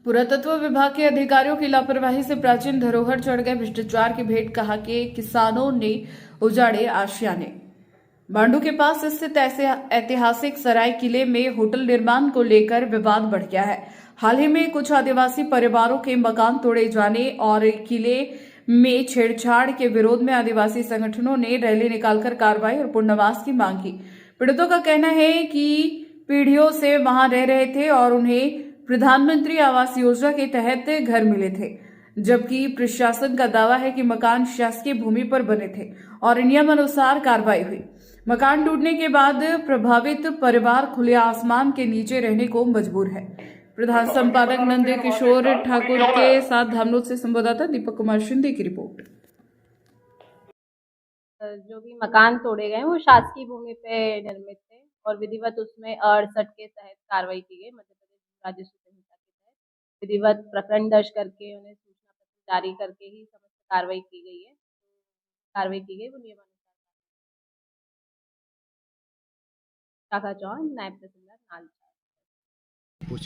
पुरातत्व विभाग के अधिकारियों की लापरवाही से प्राचीन धरोहर चढ़ गए भ्रष्टाचार की भेंट, कहा कि किसानों ने उजाड़े आशियाने। मांडू के पास स्थित ऐसे ऐतिहासिक सराय किले में होटल निर्माण को लेकर विवाद बढ़ गया है। हाल ही में कुछ आदिवासी परिवारों के मकान तोड़े जाने और किले में छेड़छाड़ के विरोध में आदिवासी संगठनों ने रैली निकालकर कार्रवाई और पुनर्वास की मांग की। पीड़ितों का कहना है कि पीढ़ियों से वहां रह रहे थे और उन्हें प्रधानमंत्री आवास योजना के तहत घर मिले थे, जबकि प्रशासन का दावा है कि मकान शासकीय भूमि पर बने थे और नियम अनुसार कार्रवाई हुई। मकान टूटने के बाद प्रभावित परिवार खुले आसमान के नीचे रहने को मजबूर है। प्रधान संपादक नंद किशोर ठाकुर के साथ धामनोद से संवाददाता दीपक कुमार शिंदे की रिपोर्ट। जो भी मकान तोड़े गए वो शासकीय भूमि पे निर्मित थे और विधिवत उसमें 68 के तहत कार्रवाई की गई। मध्य प्रदेश राजस्व संहिता के तहत विधिवत प्रकरण दर्ज करके उन्हें सूचना पत्र जारी करके ही समस्त कार्रवाई की गई है। कार्रवाई की गई वो नियमानुसार। शाखा चौहान, नायब तहसीलदार नालचा।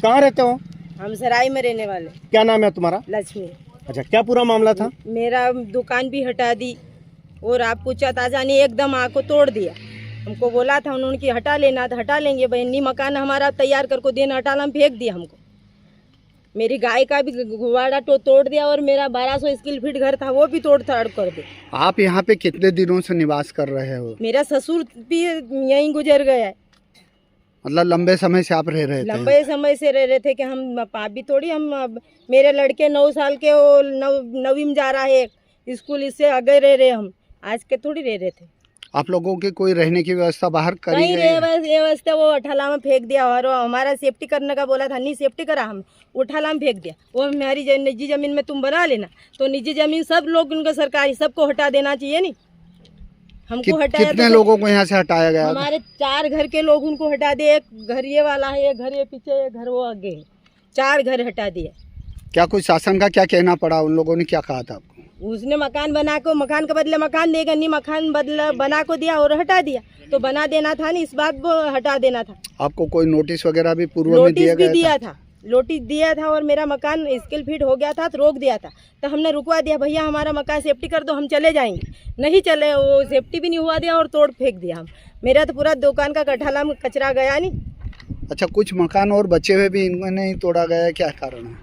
कहाँ रहते हो? हम सराय में रहने वाले। क्या नाम है तुम्हारा? लक्ष्मी। अच्छा, क्या पूरा मामला था? मेरा दुकान भी हटा दी और आप पूछा ताजा ने एकदम आग को तोड़ दिया। हमको बोला था उन्होंने कि हटा लेना, तो हटा लेंगे बहनी, मकान हमारा तैयार करके देना, हटाला में फेंक दिया हमको। मेरी गाय का भी गुवाड़ा तोड़ दिया और मेरा 1200 स्क्वायर फीट घर था वो भी तोड़ ताड़ कर दे। आप यहाँ पे कितने दिनों से निवास कर रहे हो? मेरा ससुर भी यहीं गुजर गया है। मतलब लंबे समय से आप रह रहे थे? लंबे समय से रह रहे थे कि हम पाप भी थोड़ी हम मेरे लड़के 9 साल के वो नवीं में जा रहा है स्कूल, इससे आगे रह रहे हम, आज के थोड़ी रह रहे थे। आप लोगों की कोई रहने की व्यवस्था बाहर करी नहीं गई? व्यवस्था वो अठाला में फेंक दिया और हमारा सेफ्टी करने का बोला था, नहीं सेफ्टी करा, हम उठाला में फेंक दिया। वो हमारी निजी जमीन में तुम बना लेना, तो निजी जमीन सब लोग उनको सरकारी सबको हटा देना चाहिए। नहीं हमको हटाया। कितने लोगों को यहाँ से हटाया गया? हमारे 4 घर के लोग उनको हटा दिए। एक घर ये वाला है, एक घर ये पीछे, एक घर वो आगे है, 4 घर हटा दिए। क्या कोई शासन का क्या कहना पड़ा? उन लोगों ने क्या कहा था आपको? उसने मकान बना को मकान के बदले मकान देगा, नहीं मकान बदला बना को दिया और हटा दिया, तो बना देना था नहीं, इस बात वो हटा देना था। आपको कोई नोटिस वगैरह भी पूर्व में दिया गया? नोटिस दिया था और मेरा मकान स्केल फीट हो गया था तो रोक दिया था, तो हमने रुकवा दिया, भैया हमारा मकान सेफ्टी कर दो, हम चले जाएंगे। नहीं चले, वो सेफ्टी भी नहीं हुआ दिया और तोड़ फेंक दिया हम। मेरा तो पूरा दुकान का कठाला में कचरा गया। नहीं अच्छा, कुछ मकान और बचे हुए भी इन्होंने ही तोड़ा गया, क्या कारण है?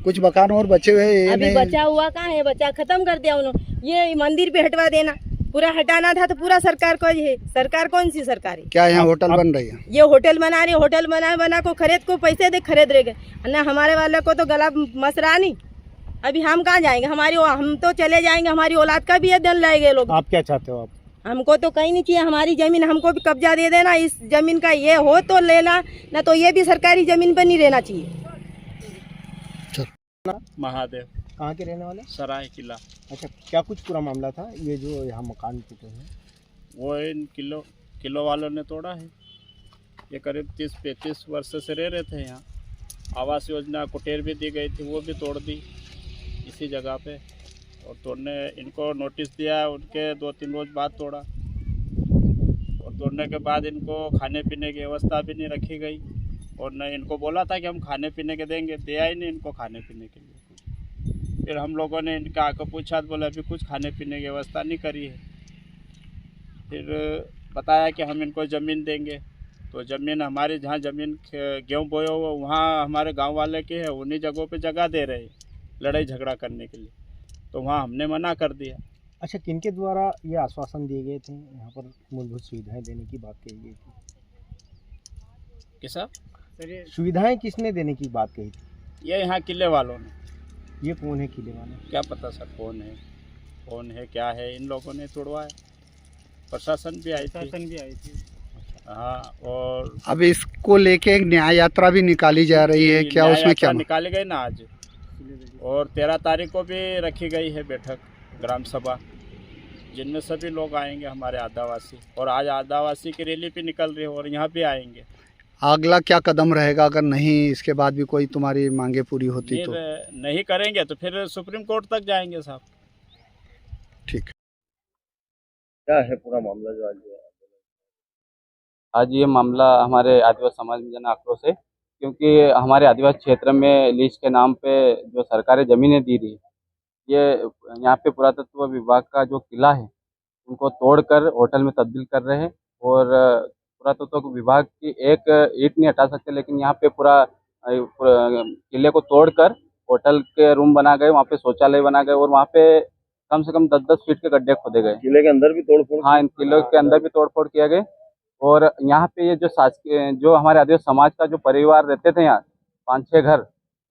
कुछ मकान और बचे हुए अभी बचा हुआ कहाँ है? बचा खत्म कर दिया उन्होंने। ये मंदिर पे हटवा देना, पूरा हटाना था तो पूरा सरकार को है। सरकार कौन सी सरकार है? क्या यहाँ होटल बन रही है? ये होटल बना रही है, होटल बना को खरीद को पैसे दे खरीद रहे गए ना, हमारे वाले को तो गला मसरा नहीं। अभी हम कहाँ जाएंगे? हम तो चले जाएंगे, हमारी औलाद का भी ये दिन लाएंगे लोग। आप क्या चाहते हो? आप हमको तो कहीं नहीं चाहिए, हमारी जमीन हमको भी कब्जा दे देना। इस जमीन का ये हो तो लेना, ना तो ये भी सरकारी जमीन पर नहीं रहना चाहिए। महादेव। कहाँ के रहने वाले? सराय किला। अच्छा, क्या कुछ पूरा मामला था ये जो यहाँ मकान टूटे हैं? वो इन किलो वालों ने तोड़ा है। ये करीब 30-35 वर्ष से रह रहे थे यहाँ। आवास योजना कुटेर भी दी गई थी, वो भी तोड़ दी इसी जगह पे। और तोड़ने इनको नोटिस दिया, उनके 2-3 रोज बाद तोड़ा। और तोड़ने के बाद इनको खाने पीने की व्यवस्था भी नहीं रखी गई और न इनको बोला था कि हम खाने पीने के देंगे, दिया ही नहीं इनको खाने पीने के लिए। फिर हम लोगों ने इनका आकर पूछा तो बोला अभी कुछ खाने पीने की व्यवस्था नहीं करी है। फिर बताया कि हम इनको ज़मीन देंगे, तो ज़मीन हमारी जहाँ ज़मीन गेहूँ बोया हुआ वहाँ हमारे गांव वाले के है, उन्हीं जगहों पे जगह दे रहे लड़ाई झगड़ा करने के लिए, तो वहाँ हमने मना कर दिया। अच्छा, किनके द्वारा ये आश्वासन दिए गए थे यहाँ पर मूलभूत सुविधाएं देने की बात कही गई थी? किसा सुविधाएं किसने देने की बात कही थी? ये यहाँ किले वालों ने। ये कौन है किले वाले? क्या पता सर कौन है क्या है, इन लोगों ने तोड़वाया। प्रशासन भी आई थी। हाँ, और अब इसको लेके एक न्याय यात्रा भी निकाली जा रही है, क्या उसमें क्या निकाली गई ना आज, और 13 तारीख को भी रखी गई है बैठक ग्राम सभा, जिनमें सभी लोग आएंगे हमारे आदिवासी। और आज आदिवासी की रैली भी निकल रही है और यहाँ भी आएंगे। अगला क्या कदम रहेगा अगर नहीं इसके बाद भी कोई तुम्हारी मांगे पूरी होती तो? नहीं करेंगे तो फिर सुप्रीम कोर्ट तक जाएंगे साहब। ठीक। क्या है पूरा मामला जो आज ये मामला हमारे आदिवासी समाज में जन आक्रोश है क्योंकि हमारे आदिवासी क्षेत्र में लीज के नाम पे जो सरकारें ज़मीनें दी रही है, ये यहाँ पे पुरातत्व विभाग का जो किला है उनको तोड़कर होटल में तब्दील कर रहे हैं। और पुरातत्व विभाग की एक ईंट नहीं हटा सकते, लेकिन यहाँ पे पूरा किले को तोड़कर होटल के रूम बना गए, वहाँ पे शौचालय बना गए और वहाँ पे कम से कम 10-10 फीट के गड्ढे खोदे गए। किले के अंदर भी तोड़फोड़? हाँ, इन किलों के अंदर भी तोड़फोड़ किया गया। और यहाँ पे ये जो शासकीय जो हमारे आदिवासी समाज का जो परिवार रहते थे यहाँ 5-6 घर,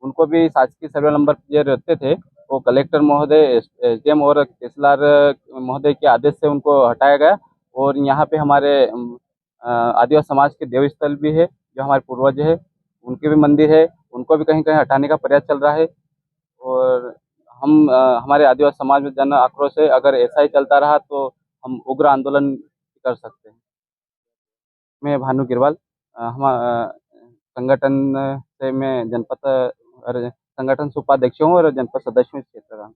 उनको भी शासकीय सर्वे नंबर जो रहते थे वो कलेक्टर महोदय, एसडीएम और तहसीलदार महोदय के आदेश से उनको हटाया गया। और यहाँ पे हमारे आदिवासी समाज के देव स्थल भी है, जो हमारे पूर्वज है उनके भी मंदिर है, उनको भी कहीं कहीं हटाने का प्रयास चल रहा है। और हम हमारे आदिवासी समाज में जन आक्रोश है, अगर ऐसा ही चलता रहा तो हम उग्र आंदोलन कर सकते हैं। मैं भानु गिरवाल, हम संगठन से मैं जनपद और संगठन से उपाध्यक्ष हूँ और जनपद सदस्य हूँ इस क्षेत्र का।